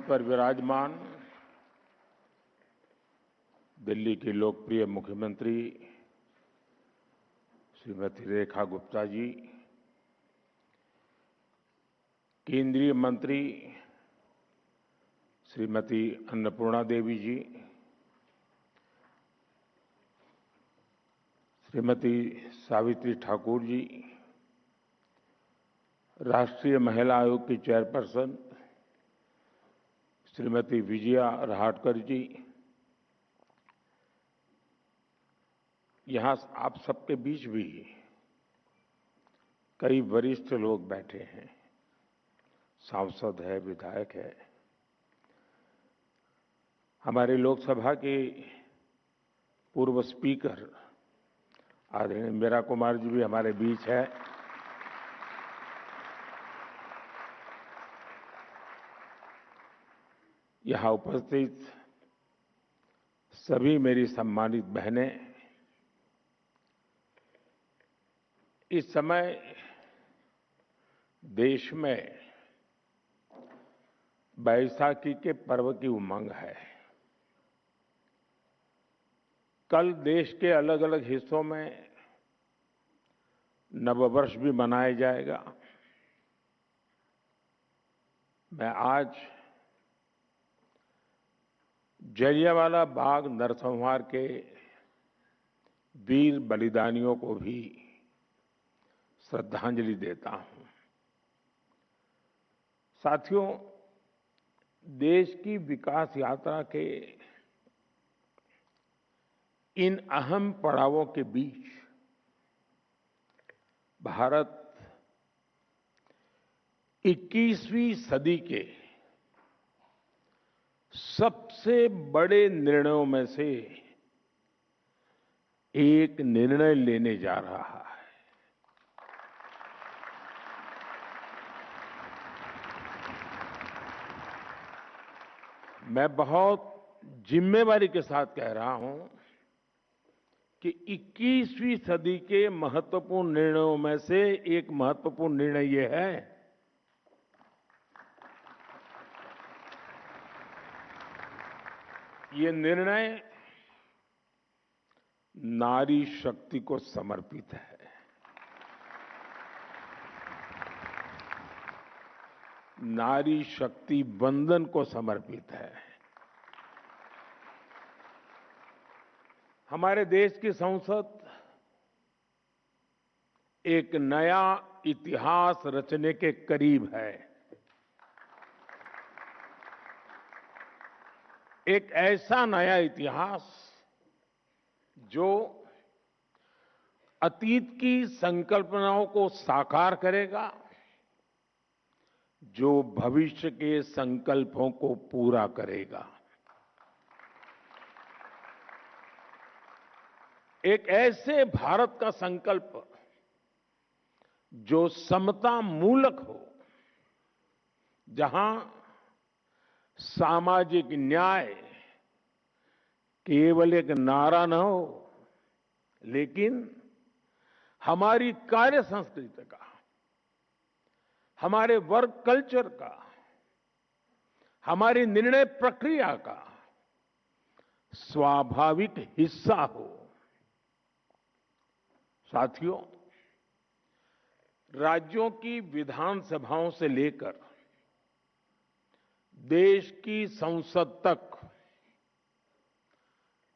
पर विराजमान दिल्ली की लोकप्रिय मुख्यमंत्री श्रीमती रेखा गुप्ता जी, केंद्रीय मंत्री श्रीमती अन्नपूर्णा देवी जी, श्रीमती सावित्री ठाकुर जी, राष्ट्रीय महिला आयोग की चेयरपर्सन श्रीमती विजया रहाटकर जी, यहाँ आप सबके बीच भी कई वरिष्ठ लोग बैठे हैं, सांसद है, विधायक है। हमारे लोकसभा के पूर्व स्पीकर आदरणीय मीरा कुमार जी भी हमारे बीच है। यहाँ उपस्थित सभी मेरी सम्मानित बहनें, इस समय देश में बैसाखी के पर्व की उमंग है। कल देश के अलग अलग हिस्सों में नववर्ष भी मनाया जाएगा। मैं आज जलियांवाला बाग नरसंहार के वीर बलिदानियों को भी श्रद्धांजलि देता हूं। साथियों, देश की विकास यात्रा के इन अहम पड़ावों के बीच भारत 21वीं सदी के सबसे बड़े निर्णयों में से एक निर्णय लेने जा रहा है। मैं बहुत जिम्मेवारी के साथ कह रहा हूं कि 21वीं सदी के महत्वपूर्ण निर्णयों में से एक महत्वपूर्ण निर्णय ये है ये निर्णय नारी शक्ति को समर्पित है। नारी शक्ति वंदन को समर्पित है। हमारे देश की संसद एक नया इतिहास रचने के करीब है। एक ऐसा नया इतिहास जो अतीत की संकल्पनाओं को साकार करेगा, जो भविष्य के संकल्पों को पूरा करेगा। एक ऐसे भारत का संकल्प जो समता मूलक हो, जहां सामाजिक न्याय केवल एक नारा न हो, लेकिन हमारी कार्य संस्कृति का, हमारे वर्क कल्चर का, हमारी निर्णय प्रक्रिया का स्वाभाविक हिस्सा हो। साथियों, राज्यों की विधानसभाओं से लेकर देश की संसद तक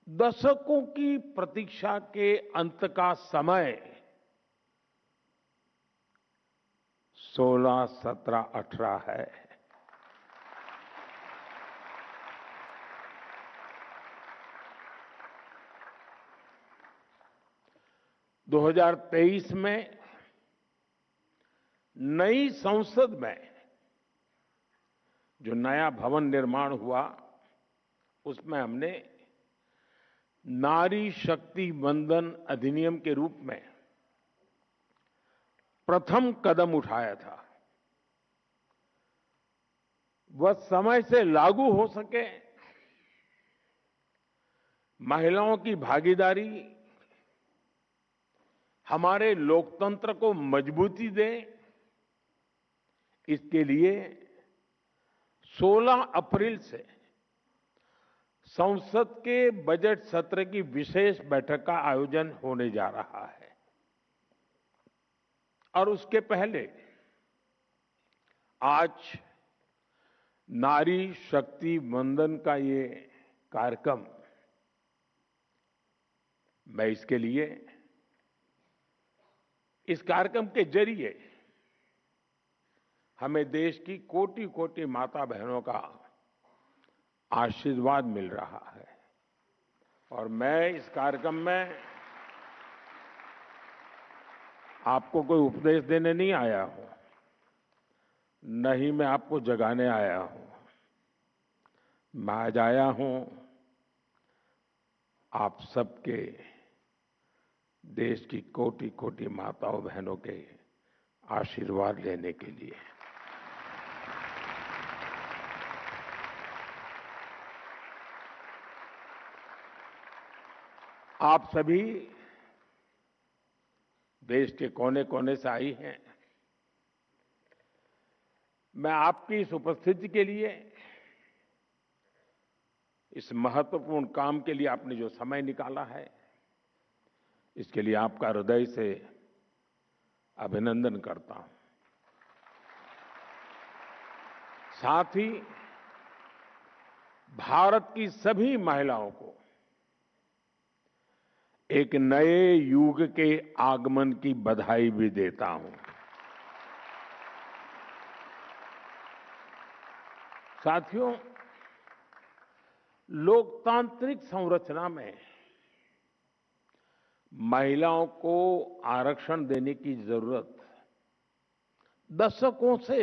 दशकों की प्रतीक्षा के अंत का समय 16, 17, 18 है। दो 2023 में नई संसद में जो नया भवन निर्माण हुआ, उसमें हमने नारी शक्ति वंदन अधिनियम के रूप में प्रथम कदम उठाया था। वह समय से लागू हो सके, महिलाओं की भागीदारी हमारे लोकतंत्र को मजबूती दे, इसके लिए 16 अप्रैल से संसद के बजट सत्र की विशेष बैठक का आयोजन होने जा रहा है और उसके पहले आज नारी शक्ति वंदन का ये कार्यक्रम, मैं इसके लिए इस कार्यक्रम के जरिए हमें देश की कोटि कोटि माता बहनों का आशीर्वाद मिल रहा है और मैं इस कार्यक्रम में आपको कोई उपदेश देने नहीं आया हूं, न ही मैं आपको जगाने आया हूं। मैं आज आया हूं आप सबके, देश की कोटि कोटि माताओं बहनों के आशीर्वाद लेने के लिए। आप सभी देश के कोने कोने से आई हैं। मैं आपकी इस उपस्थिति के लिए, इस महत्वपूर्ण काम के लिए आपने जो समय निकाला है, इसके लिए आपका हृदय से अभिनंदन करता हूं। साथ ही भारत की सभी महिलाओं को एक नए युग के आगमन की बधाई भी देता हूं। साथियों, लोकतांत्रिक संरचना में महिलाओं को आरक्षण देने की जरूरत दशकों से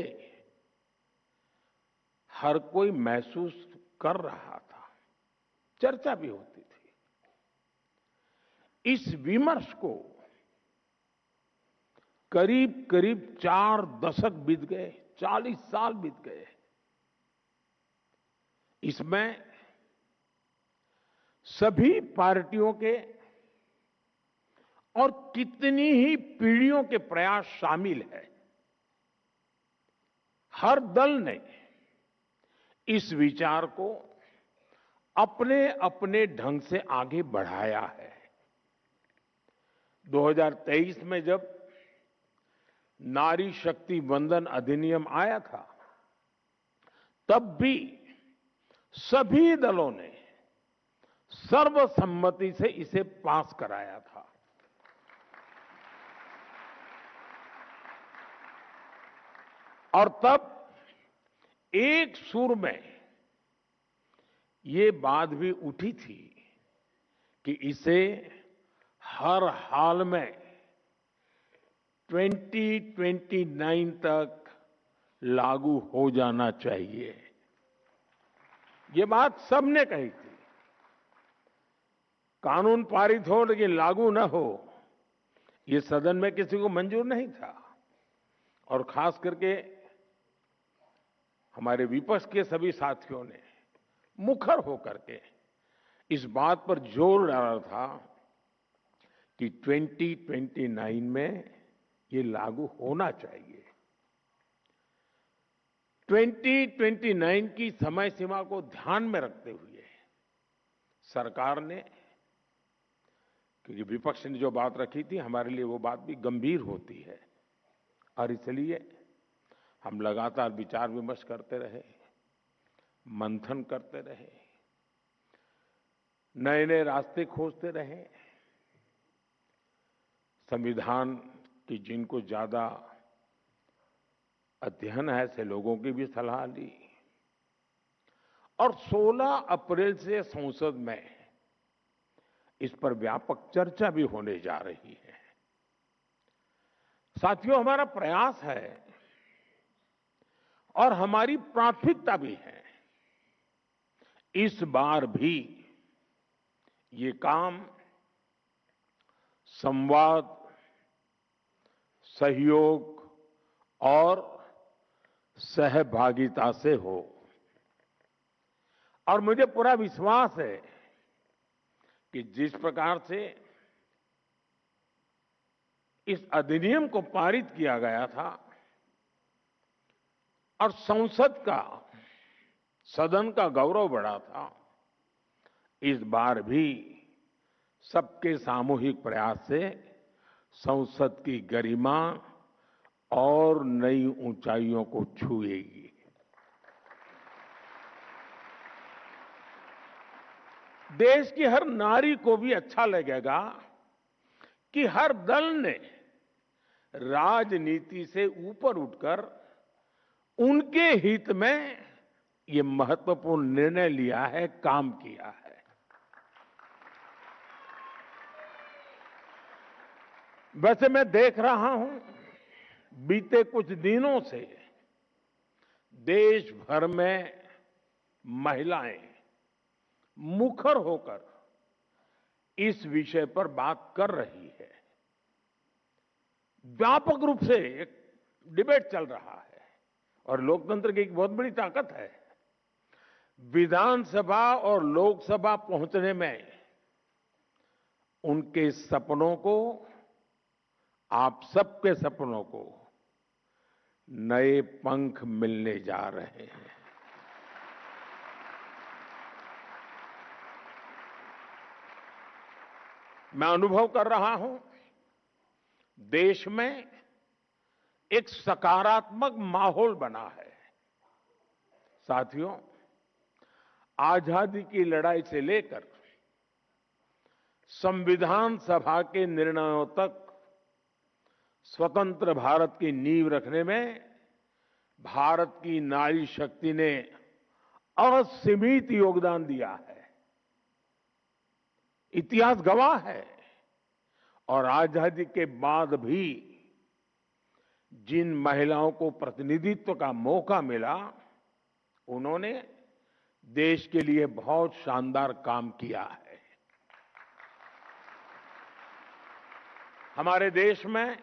हर कोई महसूस कर रहा था, चर्चा भी होती थी। इस विमर्श को करीब करीब 4 दशक बीत गए, 40 साल बीत गए। इसमें सभी पार्टियों के और कितनी ही पीढ़ियों के प्रयास शामिल है। हर दल ने इस विचार को अपने अपने ढंग से आगे बढ़ाया है। 2023 में जब नारी शक्ति वंदन अधिनियम आया था, तब भी सभी दलों ने सर्वसम्मति से इसे पास कराया था। और तब एक सुर में ये बात भी उठी थी कि इसे हर हाल में 2029 तक लागू हो जाना चाहिए। ये बात सबने कही थी। कानून पारित हो लेकिन लागू न हो, ये सदन में किसी को मंजूर नहीं था। और खास करके हमारे विपक्ष के सभी साथियों ने मुखर होकर के इस बात पर जोर डाला था कि 2029 में ये लागू होना चाहिए। 2029 की समय सीमा को ध्यान में रखते हुए सरकार ने, क्योंकि विपक्ष ने जो बात रखी थी, हमारे लिए वो बात भी गंभीर होती है और इसलिए हम लगातार विचार विमर्श करते रहे, मंथन करते रहे, नए नए रास्ते खोजते रहे। संविधान की जिनको ज्यादा अध्ययन है, ऐसे लोगों की भी सलाह ली और 16 अप्रैल से संसद में इस पर व्यापक चर्चा भी होने जा रही है। साथियों, हमारा प्रयास है और हमारी प्राथमिकता भी है, इस बार भी ये काम संवाद, सहयोग और सहभागिता से हो। और मुझे पूरा विश्वास है कि जिस प्रकार से इस अधिनियम को पारित किया गया था और संसद का सदन का गौरव बढ़ा था। इस बार भी सबके सामूहिक प्रयास से संसद की गरिमा और नई ऊंचाइयों को छुएगी। देश की हर नारी को भी अच्छा लगेगा कि हर दल ने राजनीति से ऊपर उठकर उनके हित में ये महत्वपूर्ण निर्णय लिया है, काम किया है। वैसे मैं देख रहा हूं, बीते कुछ दिनों से देश भर में महिलाएं मुखर होकर इस विषय पर बात कर रही है। व्यापक रूप से एक डिबेट चल रहा है और लोकतंत्र की एक बहुत बड़ी ताकत है। विधानसभा और लोकसभा पहुंचने में उनके सपनों को, आप सबके सपनों को नए पंख मिलने जा रहे हैं। मैं अनुभव कर रहा हूं, देश में एक सकारात्मक माहौल बना है। साथियों, आजादी की लड़ाई से लेकर संविधान सभा के निर्णयों तक स्वतंत्र भारत की नींव रखने में भारत की नारी शक्ति ने असीमित योगदान दिया है। इतिहास गवाह है। और आजादी के बाद भी जिन महिलाओं को प्रतिनिधित्व का मौका मिला, उन्होंने देश के लिए बहुत शानदार काम किया है। हमारे देश में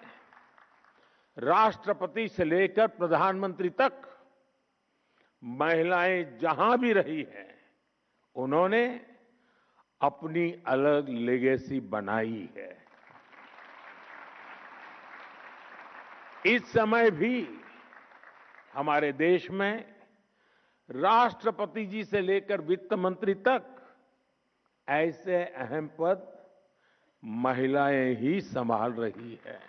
राष्ट्रपति से लेकर प्रधानमंत्री तक महिलाएं जहां भी रही हैं, उन्होंने अपनी अलग लेगेसी बनाई है। इस समय भी हमारे देश में राष्ट्रपति जी से लेकर वित्त मंत्री तक ऐसे अहम पद महिलाएं ही संभाल रही है।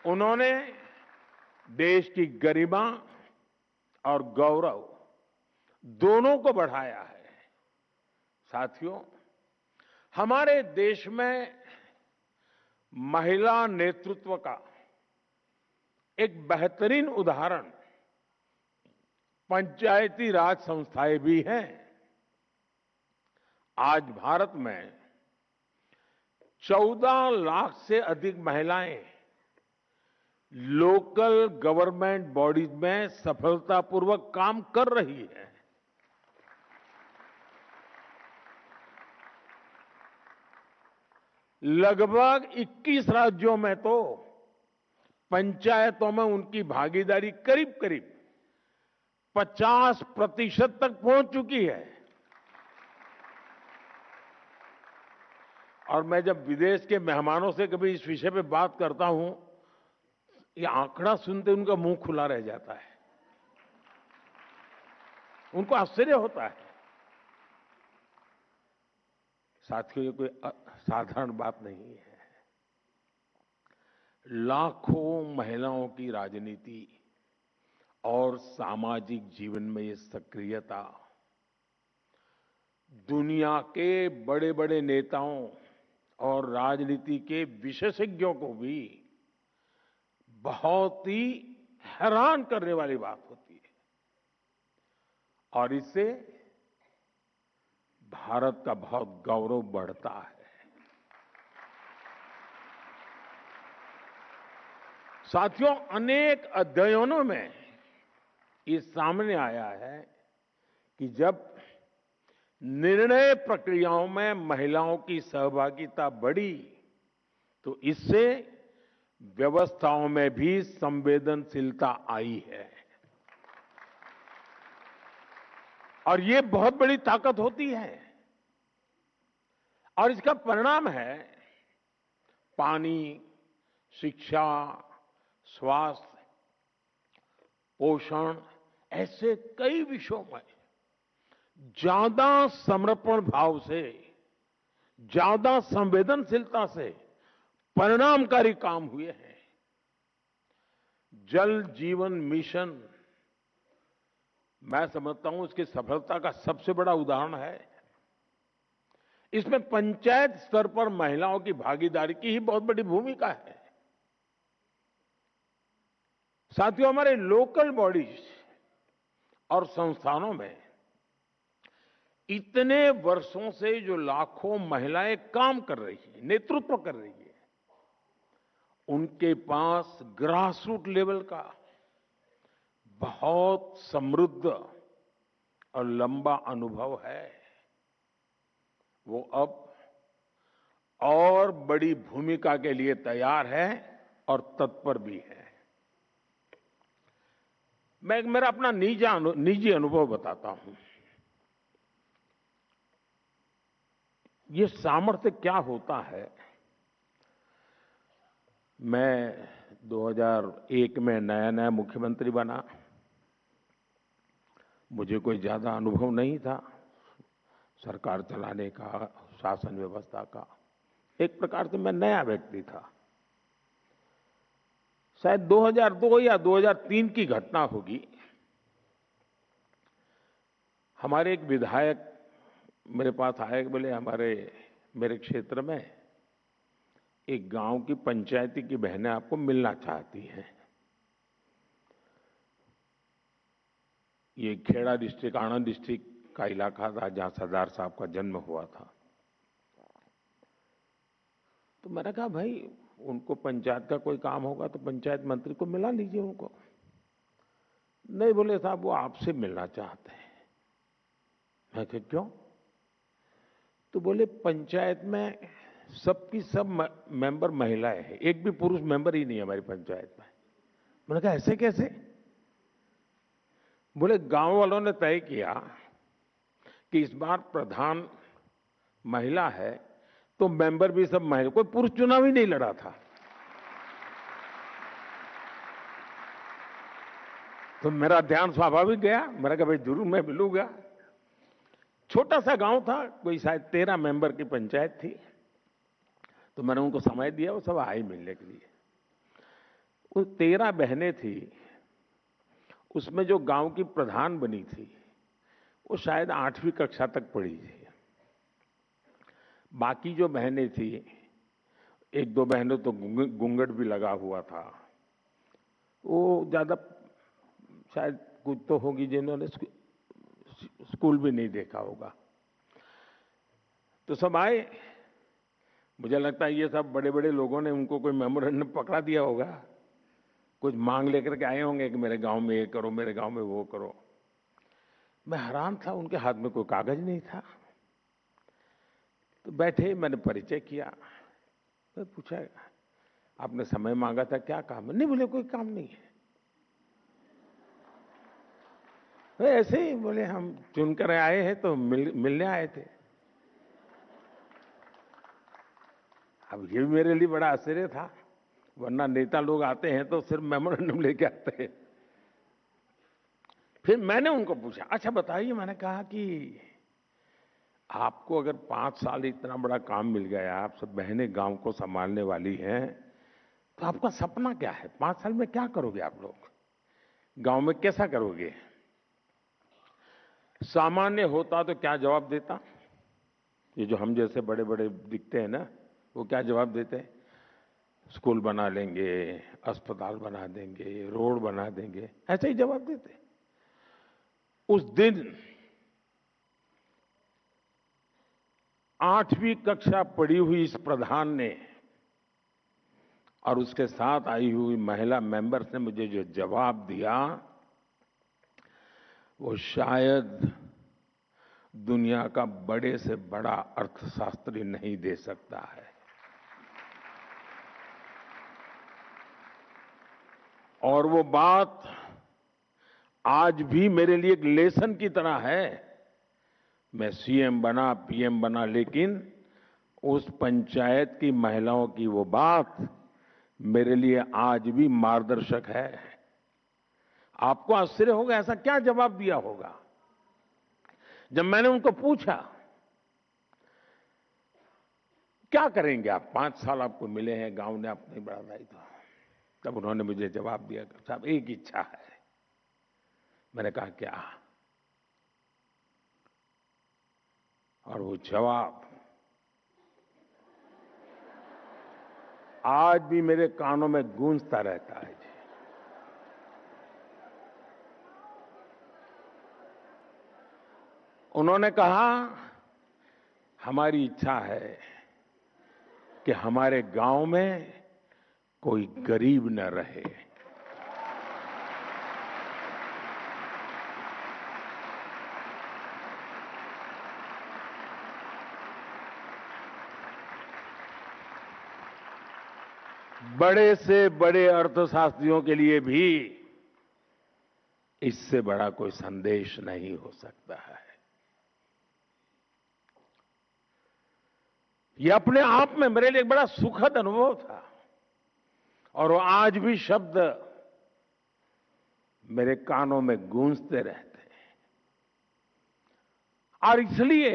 उन्होंने देश की गरिमा और गौरव दोनों को बढ़ाया है। साथियों, हमारे देश में महिला नेतृत्व का एक बेहतरीन उदाहरण पंचायती राज संस्थाएं भी हैं। आज भारत में 14 लाख से अधिक महिलाएं लोकल गवर्नमेंट बॉडीज में सफलतापूर्वक काम कर रही है। लगभग 21 राज्यों में तो पंचायतों में उनकी भागीदारी करीब करीब 50% तक पहुंच चुकी है। और मैं जब विदेश के मेहमानों से कभी इस विषय पे बात करता हूं, ये आंकड़ा सुनते उनका मुंह खुला रह जाता है। उनको आश्चर्य होता है। साथियों, ये कोई साधारण बात नहीं है। लाखों महिलाओं की राजनीति और सामाजिक जीवन में ये सक्रियता दुनिया के बड़े बड़े नेताओं और राजनीति के विशेषज्ञों को भी बहुत ही हैरान करने वाली बात होती है। और इससे भारत का बहुत गौरव बढ़ता है। साथियों, अनेक अध्ययनों में ये सामने आया है कि जब निर्णय प्रक्रियाओं में महिलाओं की सहभागिता बढ़ी, तो इससे व्यवस्थाओं में भी संवेदनशीलता आई है। और ये बहुत बड़ी ताकत होती है। और इसका परिणाम है पानी, शिक्षा, स्वास्थ्य, पोषण, ऐसे कई विषयों में ज्यादा समर्पण भाव से, ज्यादा संवेदनशीलता से परिणामकारी काम हुए हैं। जल जीवन मिशन, मैं समझता हूं इसकी सफलता का सबसे बड़ा उदाहरण है। इसमें पंचायत स्तर पर महिलाओं की भागीदारी की ही बहुत बड़ी भूमिका है। साथियों, हमारे लोकल बॉडीज और संस्थानों में इतने वर्षों से जो लाखों महिलाएं काम कर रही हैं, नेतृत्व कर रही है, उनके पास ग्रासरूट लेवल का बहुत समृद्ध और लंबा अनुभव है। वो अब और बड़ी भूमिका के लिए तैयार है और तत्पर भी है। मैं मेरा अपना निजी अनुभव बताता हूं। ये सामर्थ्य क्या होता है। मैं 2001 में नया नया मुख्यमंत्री बना। मुझे कोई ज्यादा अनुभव नहीं था सरकार चलाने का, शासन व्यवस्था का। एक प्रकार से मैं नया व्यक्ति था। शायद 2002 या 2003 की घटना होगी। हमारे एक विधायक मेरे पास आए, बोले मेरे क्षेत्र में एक गांव की पंचायती की बहनें आपको मिलना चाहती हैं। ये खेड़ा डिस्ट्रिक्ट, आनंद डिस्ट्रिक्ट का इलाका था जहां सरदार साहब का जन्म हुआ था। तो मैंने कहा भाई उनको पंचायत का कोई काम होगा तो पंचायत मंत्री को मिला लीजिए उनको। नहीं, बोले साहब वो आपसे मिलना चाहते हैं। मैं कहा क्यों? तो बोले पंचायत में सबकी सब मेंबर महिलाएं हैं, एक भी पुरुष मेंबर ही नहीं है हमारी पंचायत में। मैंने कहा ऐसे कैसे? बोले गांव वालों ने तय किया कि इस बार प्रधान महिला है तो मेंबर भी सब महिला, कोई पुरुष चुनाव ही नहीं लड़ा था। तो मेरा ध्यान स्वाभाविक गया। मैंने कहा भाई जरूर मैं मिलूंगा। छोटा सा गांव था, कोई शायद 13 मेंबर की पंचायत थी। तो मैंने उनको समय दिया, वो सब आए मिलने के लिए। वो 13 बहनें थी, उसमें जो गांव की प्रधान बनी थी वो शायद 8वीं कक्षा तक पढ़ी थी। बाकी जो बहनें थी, एक दो बहनों तो घूंघट भी लगा हुआ था। वो ज्यादा शायद कुछ तो होगी जिन्होंने स्कूल भी नहीं देखा होगा। तो सब आए। मुझे लगता है ये सब बड़े बड़े लोगों ने उनको कोई मेमोरेंडम पकड़ा दिया होगा, कुछ मांग लेकर के आए होंगे कि मेरे गांव में ये करो, मेरे गांव में वो करो। मैं हैरान था, उनके हाथ में कोई कागज नहीं था। तो बैठे, मैंने परिचय किया। तो पूछा आपने समय मांगा था, क्या काम है? नहीं, बोले कोई काम नहीं है। ऐसे ही बोले हम चुनकर आए हैं तो मिलने आए थे। अब ये मेरे लिए बड़ा आश्चर्य था, वरना नेता लोग आते हैं तो सिर्फ मेमोरेंडम लेके आते हैं। फिर मैंने उनको पूछा, अच्छा बताइए, मैंने कहा कि आपको अगर 5 साल इतना बड़ा काम मिल गया, आप सब बहनें गांव को संभालने वाली हैं, तो आपका सपना क्या है? 5 साल में क्या करोगे आप लोग? गांव में कैसा करोगे? सामान्य होता तो क्या जवाब देता? ये जो हम जैसे बड़े बड़े दिखते हैं ना, वो क्या जवाब देते हैं? स्कूल बना लेंगे, अस्पताल बना देंगे, रोड बना देंगे, ऐसे ही जवाब देते। उस दिन 8वीं कक्षा पढ़ी हुई इस प्रधान ने और उसके साथ आई हुई महिला मेंबर्स ने मुझे जो जवाब दिया, वो शायद दुनिया का बड़े से बड़ा अर्थशास्त्री नहीं दे सकता है। और वो बात आज भी मेरे लिए एक लेसन की तरह है। मैं सीएम बना, पीएम बना, लेकिन उस पंचायत की महिलाओं की वो बात मेरे लिए आज भी मार्गदर्शक है। आपको आश्चर्य होगा, ऐसा क्या जवाब दिया होगा। जब मैंने उनको पूछा क्या करेंगे आप, 5 साल आपको मिले हैं, गांव ने आपने बड़ा दायित्व, तब उन्होंने मुझे जवाब दिया, साहब एक इच्छा है। मैंने कहा क्या, और वो जवाब आज भी मेरे कानों में गूंजता रहता है। उन्होंने कहा हमारी इच्छा है कि हमारे गांव में कोई गरीब न रहे। बड़े से बड़े अर्थशास्त्रियों के लिए भी इससे बड़ा कोई संदेश नहीं हो सकता है। यह अपने आप में मेरे लिए एक बड़ा सुखद अनुभव था, और वो आज भी शब्द मेरे कानों में गूंजते रहते हैं। और इसलिए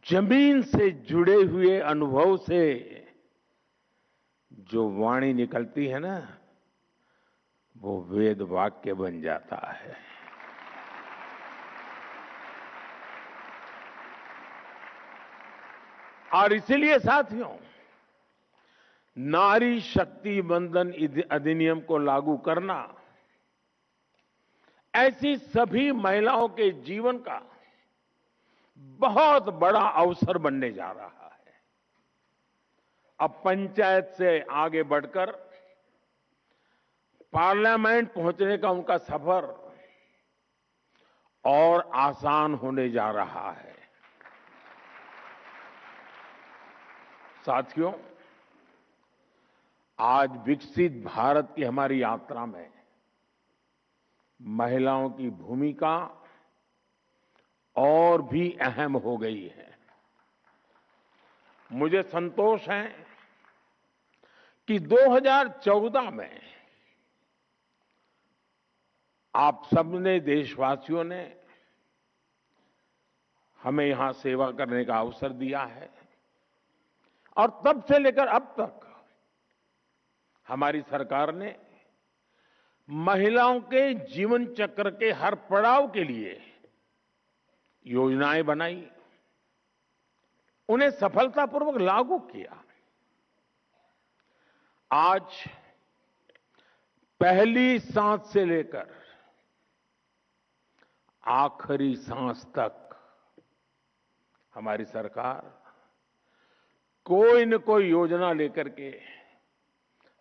जमीन से जुड़े हुए अनुभव से जो वाणी निकलती है ना, वो वेद वाक्य बन जाता है। और इसलिए साथियों, नारी शक्ति वंदन अधिनियम को लागू करना ऐसी सभी महिलाओं के जीवन का बहुत बड़ा अवसर बनने जा रहा है। अब पंचायत से आगे बढ़कर पार्लियामेंट पहुंचने का उनका सफर और आसान होने जा रहा है। साथियों, आज विकसित भारत की हमारी यात्रा में महिलाओं की भूमिका और भी अहम हो गई है। मुझे संतोष है कि 2014 में आप सबने, देशवासियों ने हमें यहां सेवा करने का अवसर दिया है, और तब से लेकर अब तक हमारी सरकार ने महिलाओं के जीवन चक्र के हर पड़ाव के लिए योजनाएं बनाई, उन्हें सफलतापूर्वक लागू किया। आज पहली सांस से लेकर आखिरी सांस तक हमारी सरकार कोई न कोई योजना लेकर के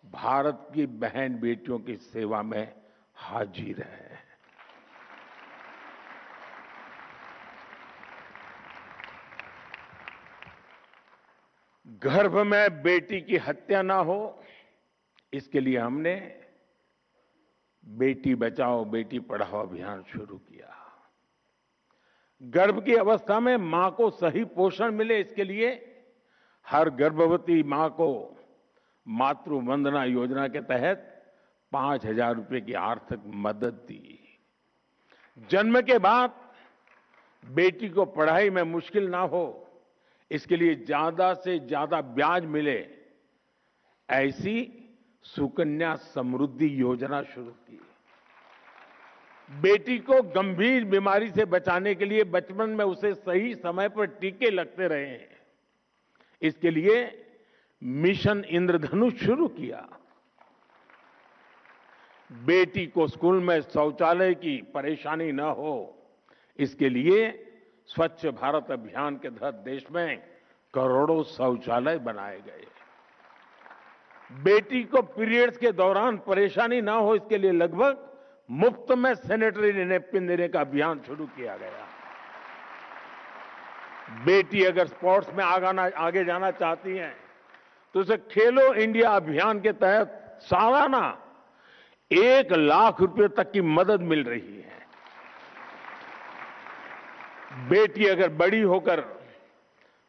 भारत की बहन बेटियों की सेवा में हाजिर है। गर्भ में बेटी की हत्या ना हो, इसके लिए हमने बेटी बचाओ बेटी पढ़ाओ अभियान शुरू किया। गर्भ की अवस्था में मां को सही पोषण मिले, इसके लिए हर गर्भवती मां को मातृ वंदना योजना के तहत 5,000 रुपए की आर्थिक मदद दी। जन्म के बाद बेटी को पढ़ाई में मुश्किल ना हो, इसके लिए ज्यादा से ज्यादा ब्याज मिले, ऐसी सुकन्या समृद्धि योजना शुरू की। बेटी को गंभीर बीमारी से बचाने के लिए बचपन में उसे सही समय पर टीके लगते रहे हैं, इसके लिए मिशन इंद्रधनुष शुरू किया। बेटी को स्कूल में शौचालय की परेशानी न हो, इसके लिए स्वच्छ भारत अभियान के तहत देश में करोड़ों शौचालय बनाए गए। बेटी को पीरियड्स के दौरान परेशानी ना हो, इसके लिए लगभग मुफ्त में सैनिटरी नैपकिन देने का अभियान शुरू किया गया। बेटी अगर स्पोर्ट्स में आगे जाना चाहती हैं, तो उसे खेलो इंडिया अभियान के तहत सालाना 1 लाख रुपए तक की मदद मिल रही है। बेटी अगर बड़ी होकर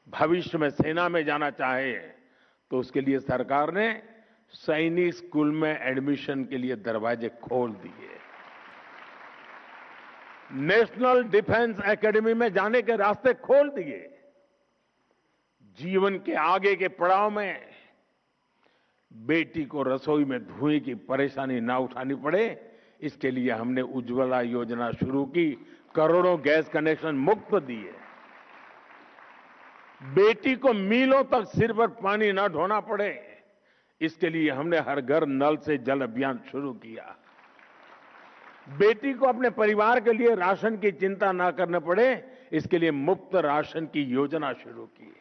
भविष्य में सेना में जाना चाहे, तो उसके लिए सरकार ने सैनिक स्कूल में एडमिशन के लिए दरवाजे खोल दिए, नेशनल डिफेंस एकेडमी में जाने के रास्ते खोल दिए। जीवन के आगे के पड़ाव में बेटी को रसोई में धुएं की परेशानी ना उठानी पड़े, इसके लिए हमने उज्ज्वला योजना शुरू की, करोड़ों गैस कनेक्शन मुफ्त दिए। बेटी को मीलों तक सिर पर पानी ना ढोना पड़े, इसके लिए हमने हर घर नल से जल अभियान शुरू किया। बेटी को अपने परिवार के लिए राशन की चिंता ना करने पड़े, इसके लिए मुफ्त राशन की योजना शुरू की।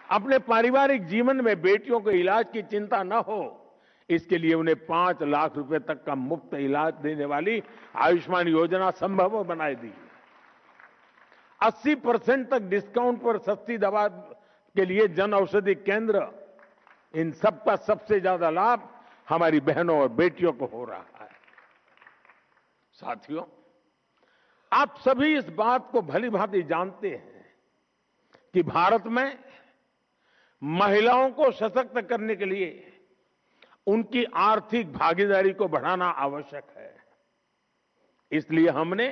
अपने पारिवारिक जीवन में बेटियों को इलाज की चिंता न हो, इसके लिए उन्हें 5 लाख रुपए तक का मुफ्त इलाज देने वाली आयुष्मान योजना संभव बनाई दी। 80% तक डिस्काउंट पर सस्ती दवा के लिए जन औषधि केंद्र, इन सबका सबसे ज्यादा लाभ हमारी बहनों और बेटियों को हो रहा है। साथियों, आप सभी इस बात को भली भांति जानते हैं कि भारत में महिलाओं को सशक्त करने के लिए उनकी आर्थिक भागीदारी को बढ़ाना आवश्यक है। इसलिए हमने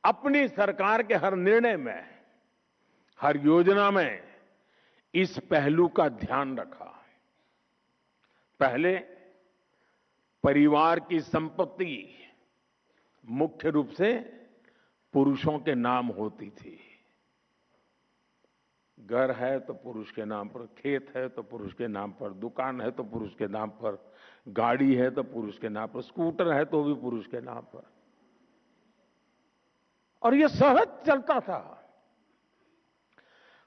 अपनी सरकार के हर निर्णय में, हर योजना में इस पहलू का ध्यान रखा। पहले परिवार की संपत्ति मुख्य रूप से पुरुषों के नाम होती थी। घर है तो पुरुष के नाम पर, खेत है तो पुरुष के नाम पर, दुकान है तो पुरुष के नाम पर, गाड़ी है तो पुरुष के नाम पर, स्कूटर है तो भी पुरुष के नाम पर, और यह सहज चलता था।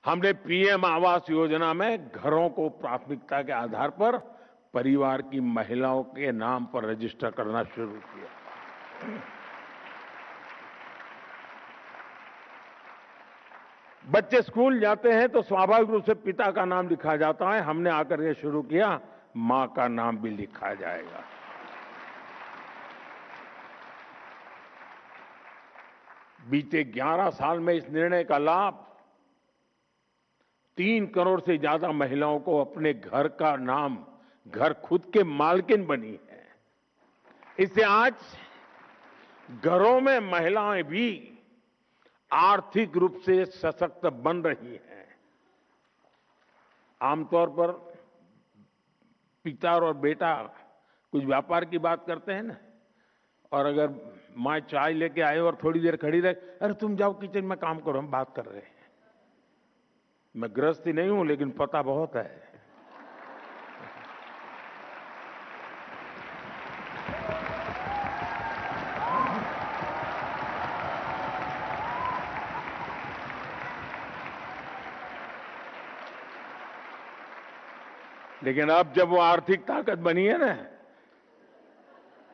हमने पीएम आवास योजना में घरों को प्राथमिकता के आधार पर परिवार की महिलाओं के नाम पर रजिस्टर करना शुरू किया। बच्चे स्कूल जाते हैं तो स्वाभाविक रूप से पिता का नाम लिखा जाता है। हमने आकर ये शुरू किया, मां का नाम भी लिखा जाएगा। बीते 11 साल में इस निर्णय का लाभ 3 करोड़ से ज्यादा महिलाओं को अपने घर का नाम, घर खुद के मालकिन बनी है। इससे आज घरों में महिलाएं भी आर्थिक रूप से सशक्त बन रही हैं। आमतौर पर पिता और बेटा कुछ व्यापार की बात करते हैं ना, और अगर मां चाय लेके आए और थोड़ी देर खड़ी रहे, अरे तुम जाओ किचन में काम करो, हम बात कर रहे हैं। मैं गृहस्थी नहीं हूं, लेकिन पता बहुत है। लेकिन अब जब वो आर्थिक ताकत बनी है ना,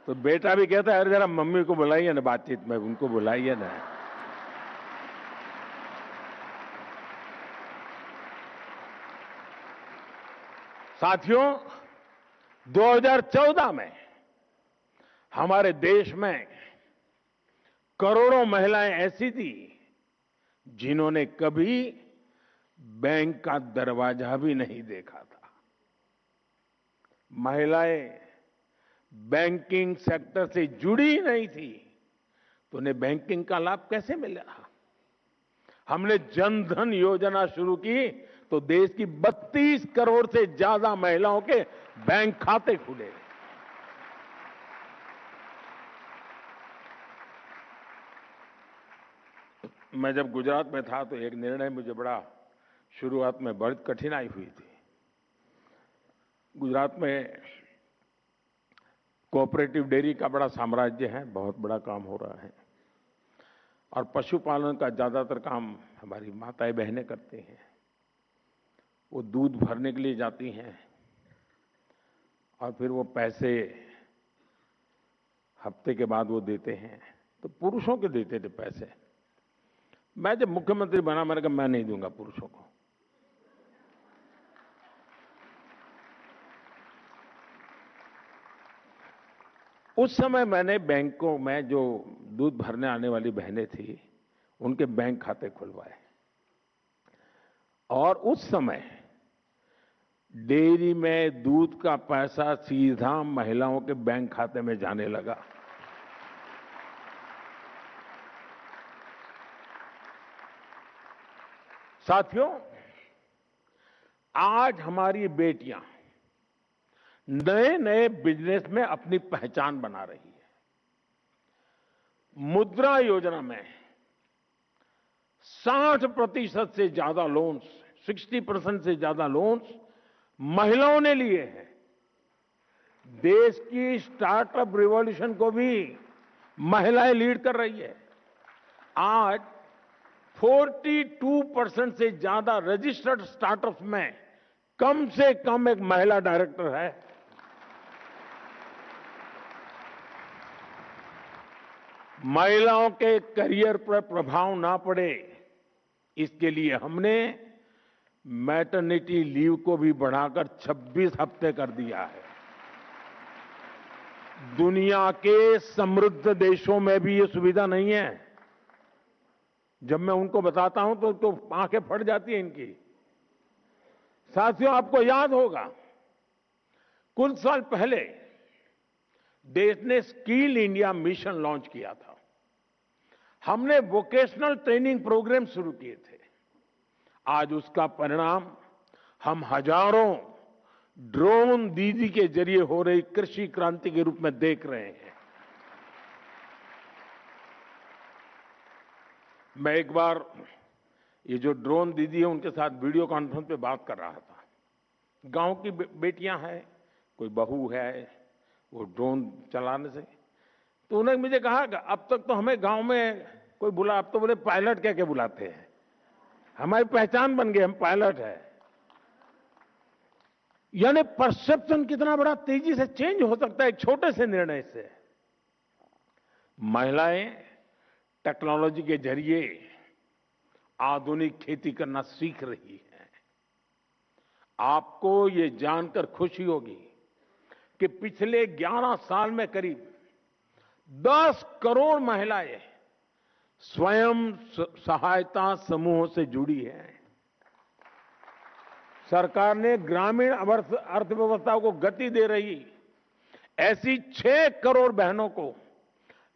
तो बेटा भी कहता है, अरे जरा मम्मी को बुलाइए ना बातचीत में, उनको बुलाइए ना। साथियों, 2014 में हमारे देश में करोड़ों महिलाएं ऐसी थी जिन्होंने कभी बैंक का दरवाजा भी नहीं देखा था। महिलाएं बैंकिंग सेक्टर से जुड़ी ही नहीं थी, तो उन्हें बैंकिंग का लाभ कैसे मिला? हमने जन धन योजना शुरू की तो देश की 32 करोड़ से ज्यादा महिलाओं के बैंक खाते खुले। मैं जब गुजरात में था तो एक निर्णय मुझे बड़ा, शुरुआत में बड़ी कठिनाई हुई थी। गुजरात में कोऑपरेटिव डेयरी का बड़ा साम्राज्य है, बहुत बड़ा काम हो रहा है, और पशुपालन का ज्यादातर काम हमारी माताएं बहनें करती हैं। वो दूध भरने के लिए जाती हैं और फिर वो पैसे हफ्ते के बाद वो देते हैं, तो पुरुषों के देते थे पैसे। मैं जब मुख्यमंत्री बना, मैंने कहा मैं नहीं दूंगा पुरुषों को। उस समय मैंने बैंकों में जो दूध भरने आने वाली बहनें थी, उनके बैंक खाते खुलवाए, और उस समय डेयरी में दूध का पैसा सीधा महिलाओं के बैंक खाते में जाने लगा। साथियों, आज हमारी बेटियां नए नए बिजनेस में अपनी पहचान बना रही है। मुद्रा योजना में 60% से ज्यादा लोन्स, 60% से ज्यादा लोन्स महिलाओं ने लिए हैं। देश की स्टार्टअप रिवॉल्यूशन को भी महिलाएं लीड कर रही है। आज 42% से ज्यादा रजिस्टर्ड स्टार्टअप्स में कम से कम एक महिला डायरेक्टर है। महिलाओं के करियर पर प्रभाव ना पड़े, इसके लिए हमने मैटरनिटी लीव को भी बढ़ाकर 26 हफ्ते कर दिया है। दुनिया के समृद्ध देशों में भी ये सुविधा नहीं है। जब मैं उनको बताता हूं तो आंखें फट जाती हैं इनकी। साथियों, आपको याद होगा कुछ साल पहले देश ने स्किल इंडिया मिशन लॉन्च किया था। हमने वोकेशनल ट्रेनिंग प्रोग्राम शुरू किए थे। आज उसका परिणाम हम हजारों ड्रोन दीदी के जरिए हो रही कृषि क्रांति के रूप में देख रहे हैं। मैं एक बार ये जो ड्रोन दीदी है उनके साथ वीडियो कॉन्फ्रेंस पे बात कर रहा था। गांव की बेटियां हैं, कोई बहू है, वो ड्रोन चलाने से, तो उन्होंने मुझे कहा कि अब तक तो हमें गांव में कोई बुला, अब तो बोले पायलट कह के बुलाते हैं, हमारी पहचान बन गई, हम पायलट है। यानी परसेप्शन कितना बड़ा तेजी से चेंज हो सकता है एक छोटे से निर्णय से। महिलाएं टेक्नोलॉजी के जरिए आधुनिक खेती करना सीख रही हैं। आपको ये जानकर खुशी होगी कि पिछले 11 साल में करीब 10 करोड़ महिलाएं स्वयं सहायता समूहों से जुड़ी हैं। सरकार ने ग्रामीण अर्थव्यवस्था को गति दे रही ऐसी 6 करोड़ बहनों को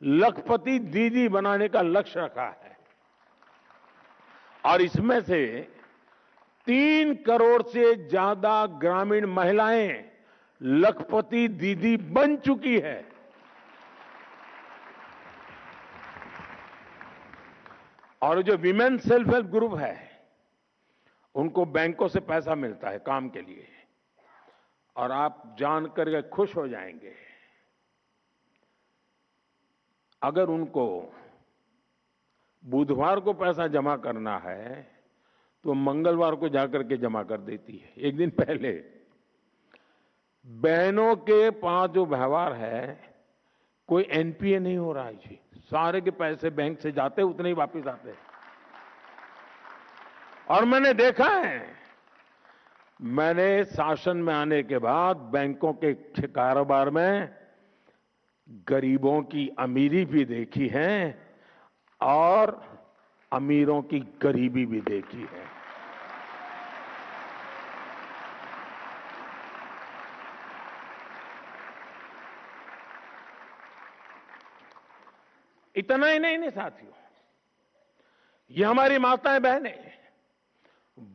लखपति दीदी बनाने का लक्ष्य रखा है और इसमें से 3 करोड़ से ज्यादा ग्रामीण महिलाएं लखपति दीदी बन चुकी है। और जो विमेन सेल्फ हेल्प ग्रुप है उनको बैंकों से पैसा मिलता है काम के लिए, और आप जानकर के खुश हो जाएंगे, अगर उनको बुधवार को पैसा जमा करना है तो मंगलवार को जाकर के जमा कर देती है। एक दिन पहले बहनों के पास जो व्यवहार है, कोई एनपीए नहीं हो रहा है जी, सारे के पैसे बैंक से जाते उतने ही वापस आते हैं। और मैंने देखा है, मैंने शासन में आने के बाद बैंकों के कारोबार में गरीबों की अमीरी भी देखी है और अमीरों की गरीबी भी देखी है। इतना ही नहीं साथियों, ये हमारी माताएं बहनें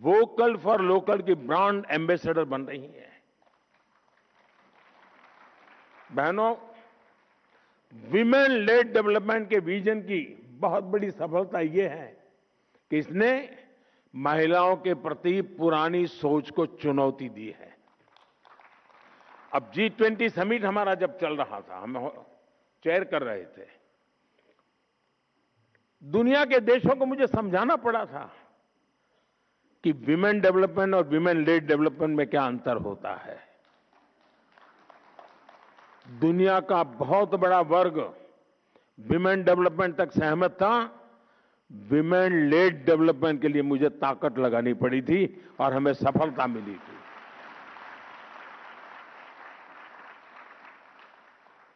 वोकल फॉर लोकल की ब्रांड एम्बेसडर बन रही हैं। बहनों, विमेन लेड डेवलपमेंट के विजन की बहुत बड़ी सफलता यह है कि इसने महिलाओं के प्रति पुरानी सोच को चुनौती दी है। अब G20 समिट हमारा जब चल रहा था, हम चेयर कर रहे थे, दुनिया के देशों को मुझे समझाना पड़ा था कि विमेन डेवलपमेंट और विमेन लेड डेवलपमेंट में क्या अंतर होता है। दुनिया का बहुत बड़ा वर्ग विमेन डेवलपमेंट तक सहमत था, विमेन लेड डेवलपमेंट के लिए मुझे ताकत लगानी पड़ी थी और हमें सफलता मिली थी।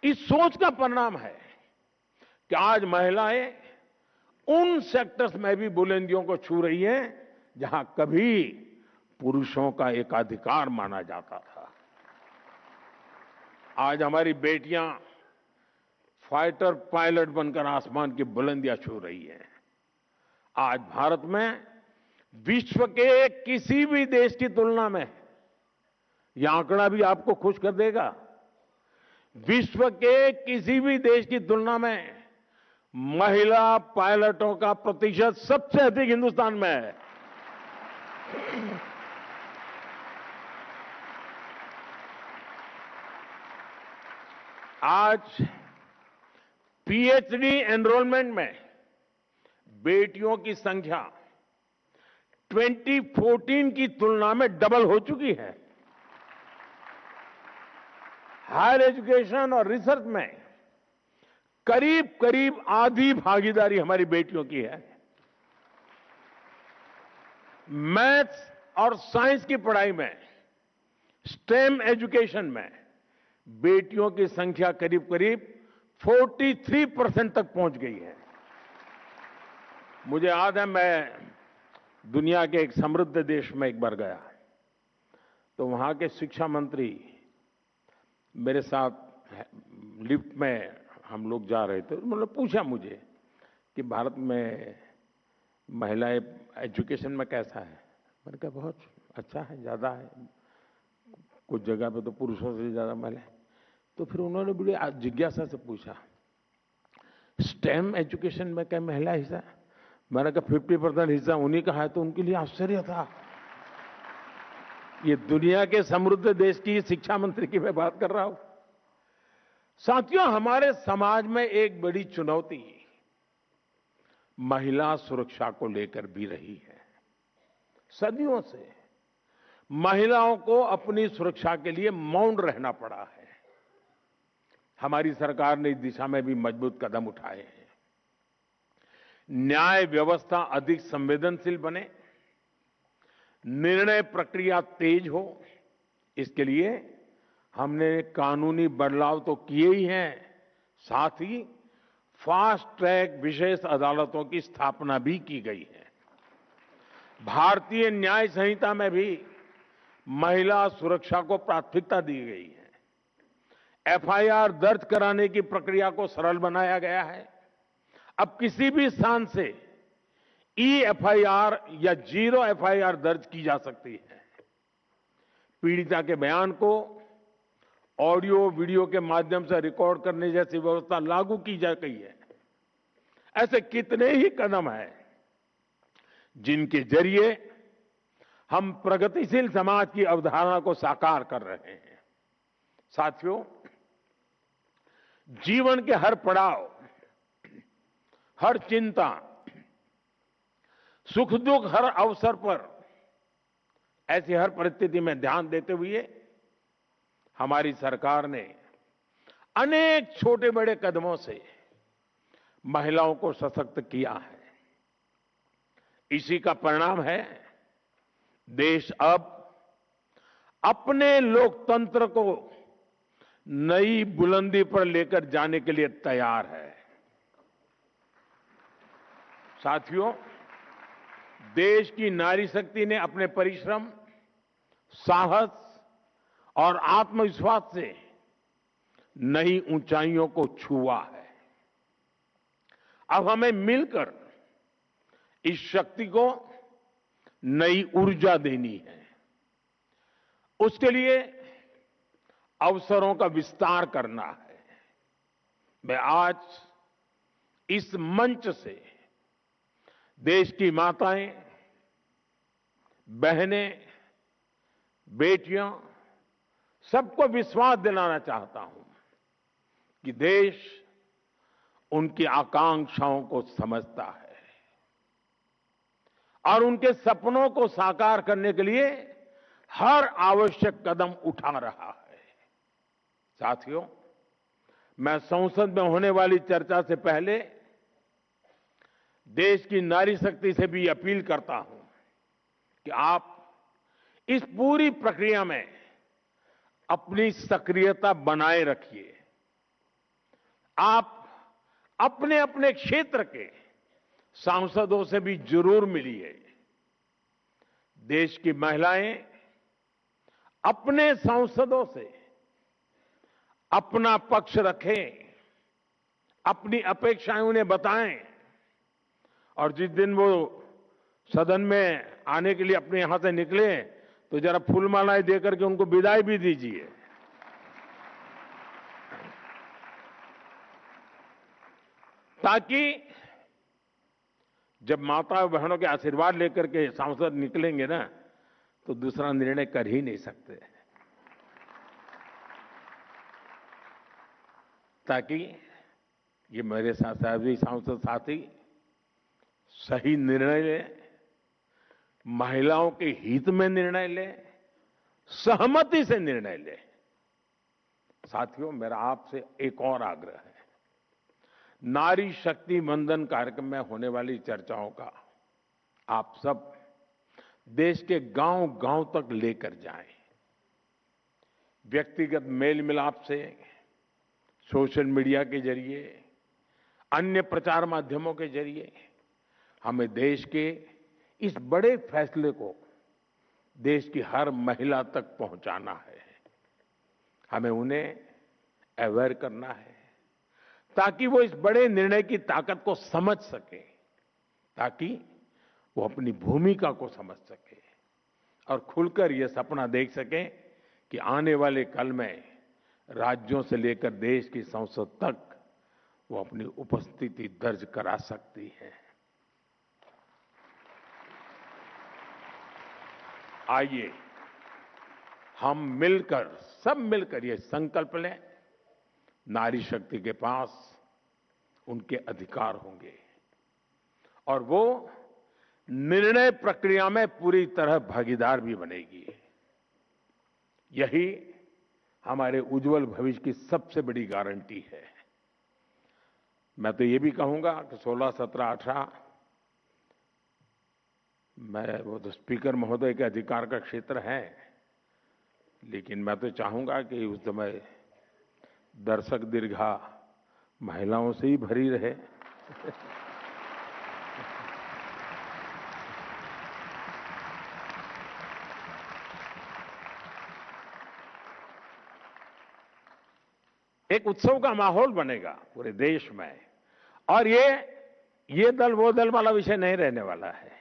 इस सोच का परिणाम है कि आज महिलाएं उन सेक्टर्स में भी बुलंदियों को छू रही हैं जहां कभी पुरुषों का एकाधिकार माना जाता था। आज हमारी बेटियां फाइटर पायलट बनकर आसमान की बुलंदियां छू रही हैं। आज भारत में विश्व के किसी भी देश की तुलना में, यह आंकड़ा भी आपको खुश कर देगा, विश्व के किसी भी देश की तुलना में महिला पायलटों का प्रतिशत सबसे अधिक हिंदुस्तान में है। आज पीएचडी एनरोलमेंट में बेटियों की संख्या 2014 की तुलना में डबल हो चुकी है। हायर एजुकेशन और रिसर्च में करीब करीब आधी भागीदारी हमारी बेटियों की है। मैथ्स और साइंस की पढ़ाई में, स्टेम एजुकेशन में बेटियों की संख्या करीब करीब 43% तक पहुंच गई है। मुझे याद है, मैं दुनिया के एक समृद्ध देश में एक बार गया, तो वहां के शिक्षा मंत्री मेरे साथ लिफ्ट में हम लोग जा रहे थे। मतलब पूछा मुझे कि भारत में महिलाएं एजुकेशन में कैसा है। मैंने कहा बहुत अच्छा है, ज्यादा है, कुछ जगह पे तो पुरुषों से ज्यादा महिलाएं। तो फिर उन्होंने बड़ी जिज्ञासा से पूछा, स्टेम एजुकेशन में क्या महिला हिस्सा? मैंने कहा 50% हिस्सा उन्हीं का है। तो उनके लिए आश्चर्य था। ये दुनिया के समृद्ध देश की शिक्षा मंत्री की मैं बात कर रहा हूं। साथियों, हमारे समाज में एक बड़ी चुनौती महिला सुरक्षा को लेकर भी रही है। सदियों से महिलाओं को अपनी सुरक्षा के लिए मौन रहना पड़ा है। हमारी सरकार ने इस दिशा में भी मजबूत कदम उठाए हैं। न्याय व्यवस्था अधिक संवेदनशील बने, निर्णय प्रक्रिया तेज हो, इसके लिए हमने कानूनी बदलाव तो किए ही हैं, साथ ही फास्ट ट्रैक विशेष अदालतों की स्थापना भी की गई है। भारतीय न्याय संहिता में भी महिला सुरक्षा को प्राथमिकता दी गई है। एफआईआर दर्ज कराने की प्रक्रिया को सरल बनाया गया है। अब किसी भी स्थान से ई-एफआईआर या जीरो एफआईआर दर्ज की जा सकती है। पीड़िता के बयान को ऑडियो वीडियो के माध्यम से रिकॉर्ड करने जैसी व्यवस्था लागू की जा गई है। ऐसे कितने ही कदम हैं जिनके जरिए हम प्रगतिशील समाज की अवधारणा को साकार कर रहे हैं। साथियों, जीवन के हर पड़ाव, हर चिंता, सुख दुख, हर अवसर पर, ऐसी हर परिस्थिति में ध्यान देते हुए हमारी सरकार ने अनेक छोटे बड़े कदमों से महिलाओं को सशक्त किया है। इसी का परिणाम है देश अब अपने लोकतंत्र को नई बुलंदी पर लेकर जाने के लिए तैयार है। साथियों, देश की नारी शक्ति ने अपने परिश्रम, साहस और आत्मविश्वास से नई ऊंचाइयों को छुआ है। अब हमें मिलकर इस शक्ति को नई ऊर्जा देनी है। उसके लिए अवसरों का विस्तार करना है। मैं आज इस मंच से देश की माताएं, बहनें, बेटियां, सबको विश्वास दिलाना चाहता हूं कि देश उनकी आकांक्षाओं को समझता है और उनके सपनों को साकार करने के लिए हर आवश्यक कदम उठा रहा है। साथियों, मैं संसद में होने वाली चर्चा से पहले देश की नारी शक्ति से भी अपील करता हूं कि आप इस पूरी प्रक्रिया में अपनी सक्रियता बनाए रखिए। आप अपने अपने क्षेत्र के सांसदों से भी जरूर मिलिए। देश की महिलाएं अपने सांसदों से अपना पक्ष रखें, अपनी अपेक्षाएं उन्हें बताएं और जिस दिन वो सदन में आने के लिए अपने यहां से निकले तो जरा फूलमालाएं देकर के उनको विदाई भी दीजिए। ताकि जब माता बहनों के आशीर्वाद लेकर के सांसद निकलेंगे ना तो दूसरा निर्णय कर ही नहीं सकते, ताकि ये मेरे साथ सभी सांसद साथी सही निर्णय ले, महिलाओं के हित में निर्णय ले, सहमति से निर्णय ले। साथियों, मेरा आपसे एक और आग्रह है, नारी शक्ति वंदन कार्यक्रम में होने वाली चर्चाओं का आप सब देश के गांव-गांव तक लेकर जाएं। व्यक्तिगत मेल मिलाप से, सोशल मीडिया के जरिए, अन्य प्रचार माध्यमों के जरिए हमें देश के इस बड़े फैसले को देश की हर महिला तक पहुंचाना है। हमें उन्हें अवेयर करना है ताकि वो इस बड़े निर्णय की ताकत को समझ सके, ताकि वो अपनी भूमिका को समझ सके और खुलकर ये सपना देख सके कि आने वाले कल में राज्यों से लेकर देश की संसद तक वो अपनी उपस्थिति दर्ज करा सकती है। आइए हम मिलकर, सब मिलकर ये संकल्प लें, नारी शक्ति के पास उनके अधिकार होंगे और वो निर्णय प्रक्रिया में पूरी तरह भागीदार भी बनेगी। यही हमारे उज्जवल भविष्य की सबसे बड़ी गारंटी है। मैं तो ये भी कहूंगा कि 16, 17, 18 मैं वो तो स्पीकर महोदय के अधिकार का क्षेत्र है, लेकिन मैं तो चाहूंगा कि उस समय दर्शक दीर्घा महिलाओं से ही भरी रहे। एक उत्सव का माहौल बनेगा पूरे देश में और ये दल वो दल वाला विषय नहीं रहने वाला है।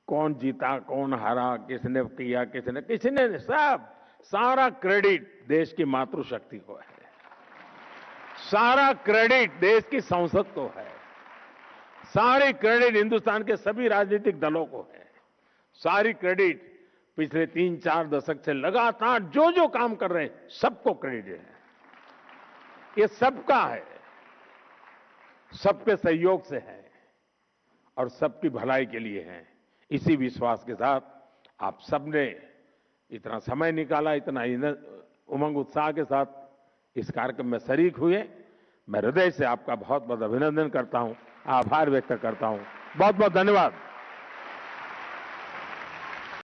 कौन जीता, कौन हारा, किसने किया, किसने सब, सारा क्रेडिट देश की मातृशक्ति को है, सारा क्रेडिट देश की संसद को है, सारी क्रेडिट हिंदुस्तान के सभी राजनीतिक दलों को है, सारी क्रेडिट पिछले 3-4 दशक से लगातार जो जो काम कर रहे हैं सबको क्रेडिट है। ये सबका है, सबके सहयोग से है और सबकी भलाई के लिए है। इसी विश्वास के साथ आप सबने इतना समय निकाला, इतना उमंग उत्साह के साथ इस कार्यक्रम में शरीक हुए। मैं हृदय से आपका बहुत बहुत अभिनंदन करता हूं, आभार व्यक्त करता हूं। बहुत बहुत धन्यवाद।